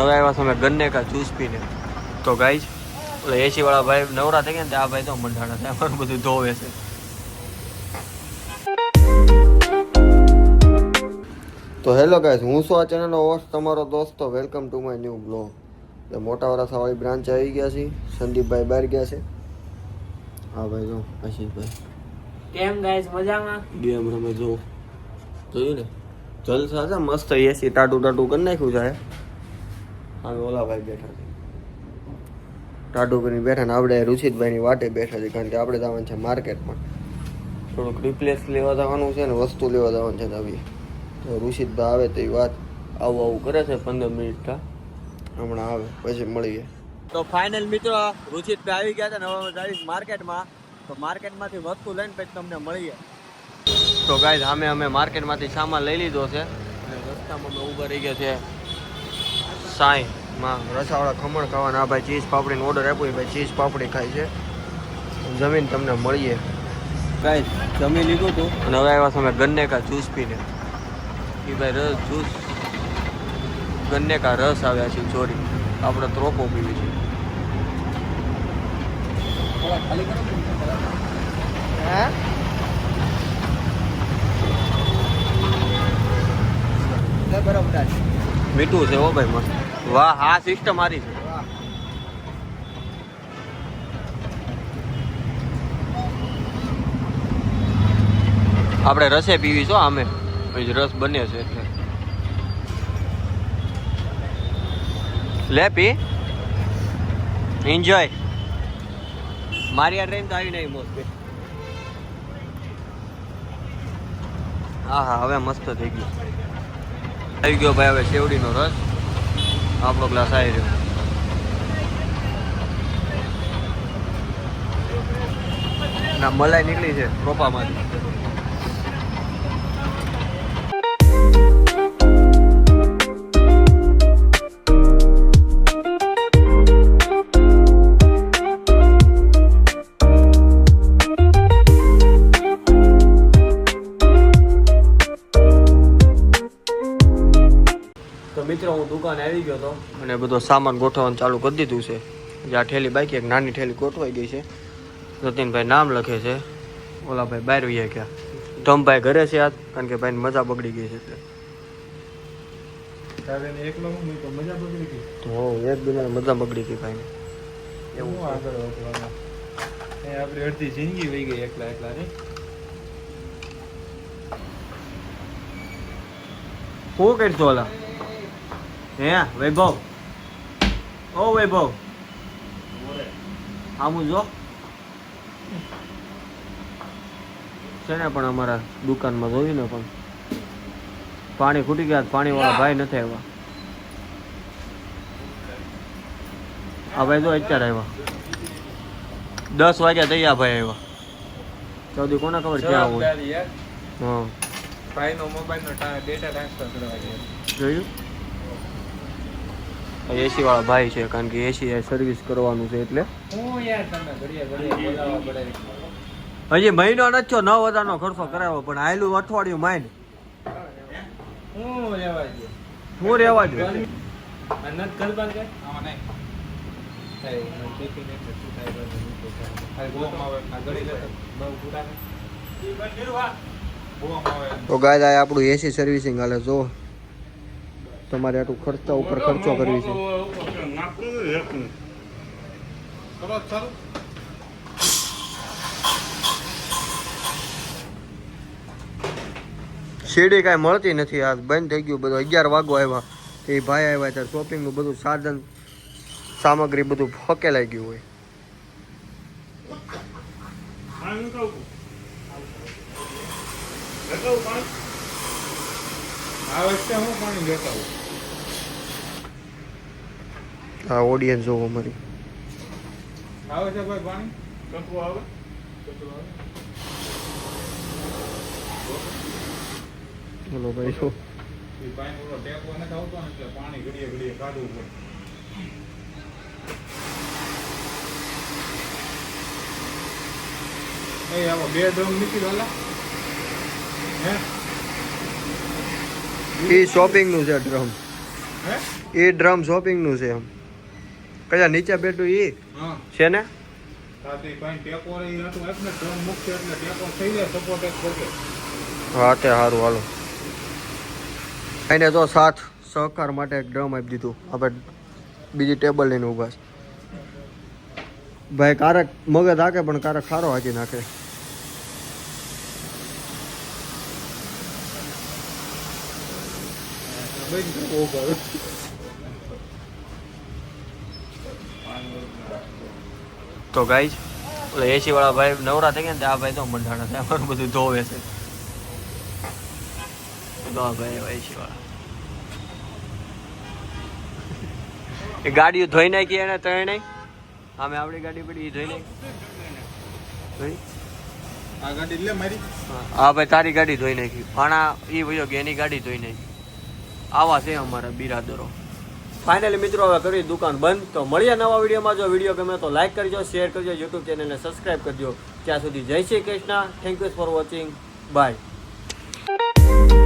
હવે આવ્યા તમે ગન્ને કા જૂસ પીને તો ગાઈસ એટલે એસી વાળા ભાઈ નવરા થઈ ગયા ને આ ભાઈ તો મંડાણા થાય અમારું બધું ધોવે છે. તો હેલો ગાઈસ, હું છું આ ચેનલનો હોસ્ટ તમારો દોસ્તો. Welcome to my new blog. મોટા વાળા બ્રાન્ચ આવી ગયા છે. સંદીપભાઈ બહાર ગયા છે. હા ભાઈ જો આશીષભાઈ કેમ ગાઈસ મજામાં? ગેમ રમે જો જોયું ને જલસા છે મસ્ત. એસી ટાટું ટાટું કરી નાખ્યું છે. હવે ઓલા ભાઈ બેઠા છે ટાટું કરીને બેઠા ને આપણે રુચિતભાઈની વાટે બેઠા છે કારણ કે આપણે જવાનું છે માર્કેટમાં. થોડુંક રિપ્લેસ લેવા જવાનું છે ને વસ્તુ લેવા જવાનું છે. આવી તો રુચિતભાઈ આવે તો એ વાત આવું આવું કરે છે 15 મિનિટ હમણાં આવે પછી મળીએ. તો ફાઇનલ મિત્રો રુચિતભાઈ આવી ગયા છે ને હવે જઈશ માર્કેટમાં. તો માર્કેટમાંથી વસ્તુ લઈને પછી તમને મળીએ. તો ગાઈઝ અમે માર્કેટમાંથી સામાન લઈ લીધો છે અને રસ્તામાં અમે ઊભા રહી ગયા છે સાંઈમાં રસાવાળા ખમણ ખાવાના. આ ભાઈ ચીઝ પાપડીનો ઓર્ડર આપ્યો, ભાઈ ચીઝ પાપડી ખાય છે. જમીન તમને મળીએ. ગાઈઝ જમી લીધું હતું અને હવે આવ્યા તમે ગન્ને કા જૂસ પીને. એ ભાઈ રસ જૂસ ગન્ને કા રસ આવ્યા છે ચોરી. આપણે ત્રોપો પીવી છે. મીઠું છે હો ભાઈ મસ્ત. વાહ આ સિસ્ટમ મારી છે. આપણે રસે પીવી છો આમે પછી રસ બને છે એટલે લે પી એન્જોય. મારી આ ટ્રેન તો આવી નહીં મોસ્ટ. હા હા હવે મસ્ત થઈ ગયું. આવી ગયો ભાઈ હવે શેવડીનો રસ. આપણો ગ્લાસ આવી રહ્યો. ના મલાઈ નીકળી છે રોપામાંથી. મિત્રો હું દુકાને આવી ગયો હતો અને બધો સામાન ગોઠવવાનું ચાલુ કરી દીધું છે. જે આ ઠેલી બાકી એક નાની ઠેલી ગોઠવાઈ ગઈ છે. જતીનભાઈ નામ લખે છે. ઓલા ભાઈ બહાર વહી ગયા. ધમભાઈ ઘરે છે યાદ કારણ કે ભાઈની મજા બગડી ગઈ છે એટલે. એક દિન મજા બગડી ગઈ ભાઈને. એવું આગળ આપણી અડધી જિંદગી વહી ગઈ એકલા એકલા ની. શું કરશો ઓલા હે વૈભવ? ઓ વૈભવ આમું જો છે ને પણ અમારા દુકાનમાં જોયું ને પણ પાણી ખૂટી ગયા. પાણી વાળા ભાઈ નથી આવ્યા. આ ભાઈ જો અત્યારે આવ્યા 10 વાગ્યા થઈ આ ભાઈ આવ્યા. ચૌદી કોને ખબર ક્યાં હોય. હા ભાઈનો મોબાઈલનો ડેટા ટ્રાન્સફર કરવા જોયું. એસી વાળા ભાઈ છે કારણ કે એસી સર્વિસ કરવાનું છે એટલે. હજી મહિનો નથી થયો 9,000નો ખર્ચો કરાવ્યો પણ આયલું અઠવાડિયું માઇન. હું રેવા દઉં તો ગાય આ આપણું એસી સર્વિસિંગ હાલે. જો તમારે આટલું ખર્ચા ઉપર ખર્ચો કરવી છે. સીડી કાંઈ મળતી નથી. આ બંધ થઈ ગયું બધું. 11 વાગો આવ્યા એ ભાઈ આવ્યા ત્યારે શોપિંગનું બધું સાધન સામગ્રી બધું ફકેલાઈ ગયું હોય. હા ઓડિયન્સ જોવો અમારી આવે છે ભાઈ પાણી કંકુ આવે. બોલો ભાઈ શું પાણી ઘડીએ ઘડીએ કાઢવું પડે. આવો 2 ડ્રમ નીકળી વાલા હે. એ શોપિંગ નું છે ડ્રમ. એ ડ્રમ શોપિંગનું છે એમ કયા નીચે બેઠું એ છે ને હા તે સારું હાલો એને તો સાથ સહકાર માટે એક ડ્રમ આપી દીધું આપણે બીજી ટેબલ લઈને ઊભા છે ભાઈ કારક મગજ હાકે પણ કારક ખારો હાકી નાખે તો ગાઈસ ઓલા એસી વાળા ભાઈ નવરા થઈ ગયા ને આ ભાઈ તો મંડાણા થાય અમારું બધું ધોવે છે તો ભાઈ એસી વાળા એ ગાડીઓ ધોઈ નાખી એને તો નહીં અમે આપણી ગાડી પડી ધોઈ નાખી આ ગાડી લે મારી હા ભાઈ તારી ગાડી ધોઈ નાખી પાણા એ ભાઈઓ કે એની ગાડી ધોઈ નાખી આવા છે અમારા બિરાદરો ફાઇનલી મિત્રો હવે કરી દુકાન બંધ તો મળીએ નવા વિડીયોમાં જો વિડીયો ગમે તો લાઈક કરજો શેર કરજો યુટ્યુબ ચેનલને સબસ્ક્રાઈબ કરજો ત્યાં સુધી જય Shri Krishna thank you for watching bye